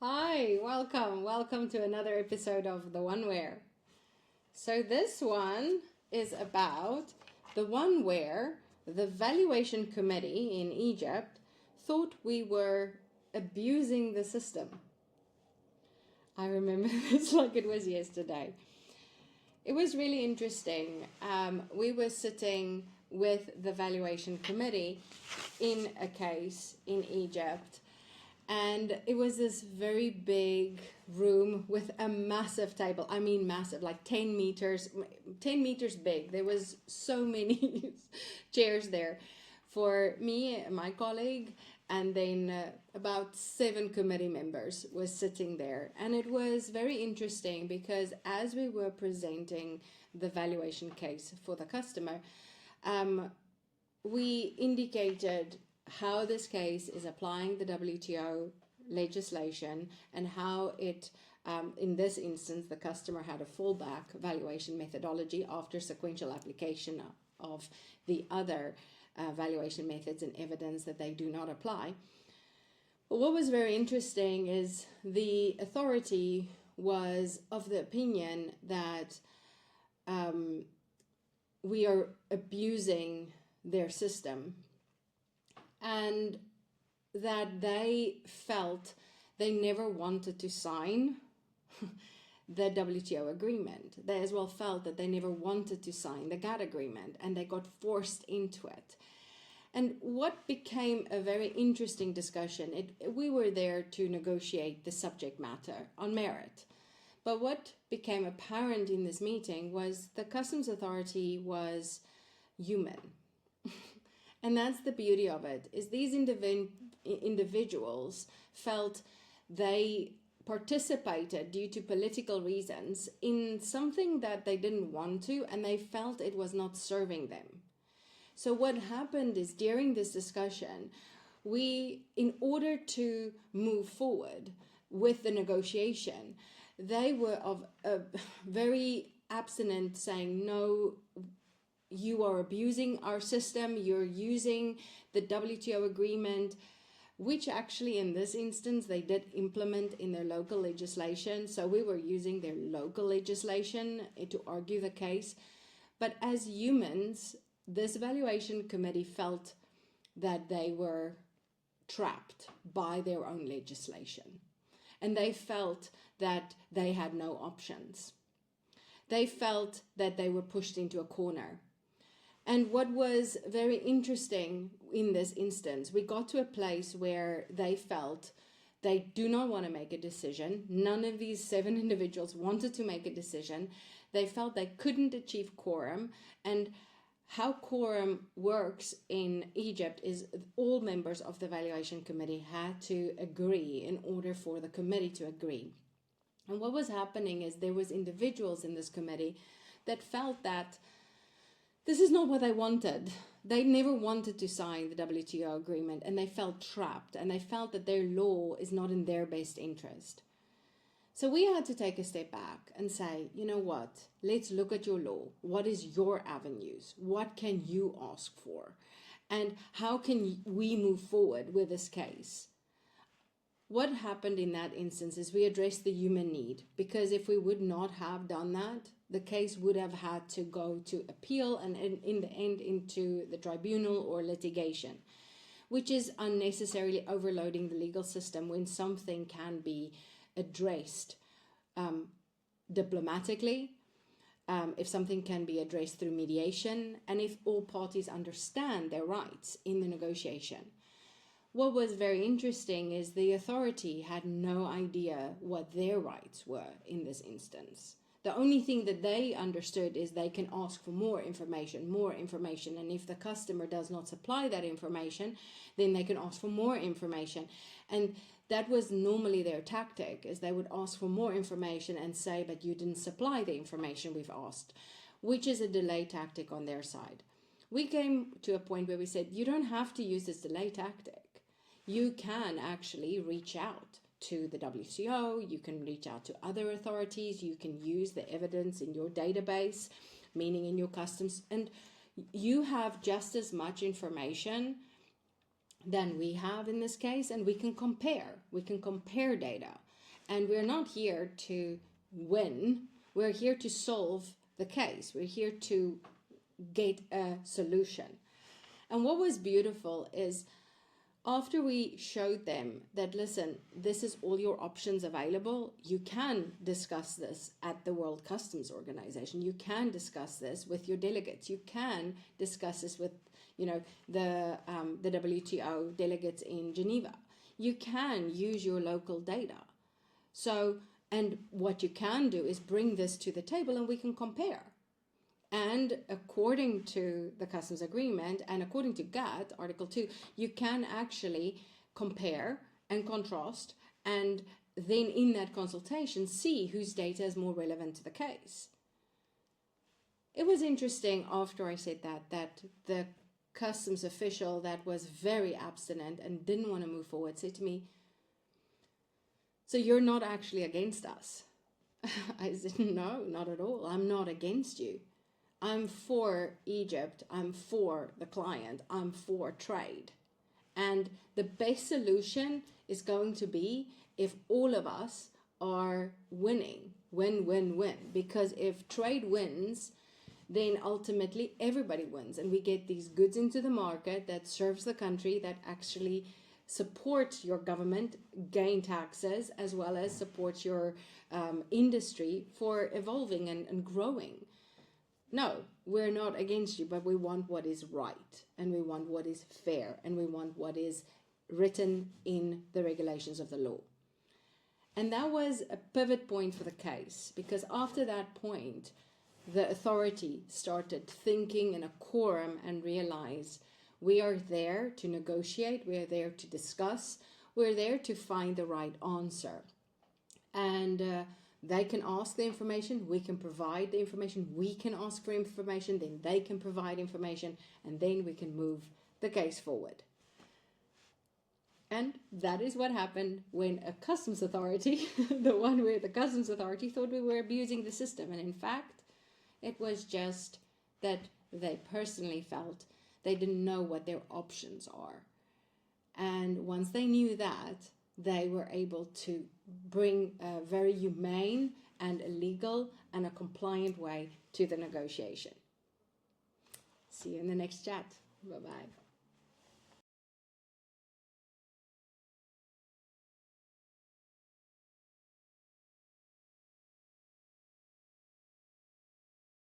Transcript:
Hi, welcome to another episode of The One Where. So this one is about the one where the valuation committee in Egypt thought we were abusing the system. I remember this like it was yesterday. It was really interesting. We were sitting with the valuation committee in a case in Egypt. And it was this very big room with a massive table. I mean massive, like 10 meters big. There was so many chairs there for me, my colleague, and then about 7 committee members was sitting there. And it was very interesting because as we were presenting the valuation case for the customer, we indicated how this case is applying the WTO legislation and how it, in this instance, the customer had a fallback valuation methodology after sequential application of the other valuation methods and evidence that they do not apply. But what was very interesting is the authority was of the opinion that we are abusing their system, and that they felt they never wanted to sign the WTO agreement. They as well felt that they never wanted to sign the GATT agreement, and they got forced into it. And what became a very interesting discussion, we were there to negotiate the subject matter on merit. But what became apparent in this meeting was the customs authority was human. And that's the beauty of it, is these individuals felt they participated due to political reasons in something that they didn't want to, and they felt it was not serving them. So what happened is during this discussion, we, in order to move forward with the negotiation, they were of a very abstinent, saying, no, you are abusing our system, you're using the WTO agreement, which actually in this instance they did implement in their local legislation. So we were using their local legislation to argue the case. But as humans, this valuation committee felt that they were trapped by their own legislation. And they felt that they had no options. They felt that they were pushed into a corner. And what was very interesting in this instance, we got to a place where they felt they do not want to make a decision. None of these 7 individuals wanted to make a decision. They felt they couldn't achieve quorum. And how quorum works in Egypt is all members of the valuation committee had to agree in order for the committee to agree. And what was happening is there was individuals in this committee that felt that this is not what they wanted. They never wanted to sign the WTO agreement, and they felt trapped, and they felt that their law is not in their best interest. So we had to take a step back and say, you know what, let's look at your law. What is your avenues? What can you ask for? And how can we move forward with this case? What happened in that instance is we addressed the human need, because if we would not have done that, the case would have had to go to appeal and in the end into the tribunal or litigation, which is unnecessarily overloading the legal system when something can be addressed diplomatically, if something can be addressed through mediation, and if all parties understand their rights in the negotiation. What was very interesting is the authority had no idea what their rights were in this instance. The only thing that they understood is they can ask for more information, and if the customer does not supply that information, then they can ask for more information. And that was normally their tactic, is they would ask for more information and say, but you didn't supply the information we've asked, which is a delay tactic on their side. We came to a point where we said, you don't have to use this delay tactic. You can actually reach out to the WTO, you can reach out to other authorities, you can use the evidence in your database, meaning in your customs, and you have just as much information than we have in this case, and we can compare data. And we're not here to win. We're here to solve the case. We're here to get a solution. And what was beautiful is after we showed them that, listen, this is all your options available, you can discuss this at the World Customs Organization. You can discuss this with your delegates. You can discuss this with, the WTO delegates in Geneva. You can use your local data. So, and what you can do is bring this to the table and we can compare. And according to the customs agreement and according to GATT, Article 2, you can actually compare and contrast and then in that consultation see whose data is more relevant to the case. It was interesting after I said that the customs official that was very abstinent and didn't want to move forward said to me, so you're not actually against us? I said, no, not at all. I'm not against you. I'm for Egypt, I'm for the client, I'm for trade. And the best solution is going to be if all of us are winning, win. Because if trade wins, then ultimately everybody wins. And we get these goods into the market that serves the country, that actually support your government, gain taxes, as well as support your industry for evolving and growing. No, we're not against you, but we want what is right, and we want what is fair, and we want what is written in the regulations of the law. And that was a pivot point for the case, because after that point, the authority started thinking in a quorum and realized we are there to negotiate, we are there to discuss, we're there to find the right answer. And they can ask the information, we can provide the information, we can ask for information, then they can provide information, and then we can move the case forward. And that is what happened when a customs authority, the one where the customs authority thought we were abusing the system. And in fact, it was just that they personally felt they didn't know what their options are. And once they knew that, they were able to bring a very humane and a legal and a compliant way to the negotiation. See you in the next chat. Bye-bye.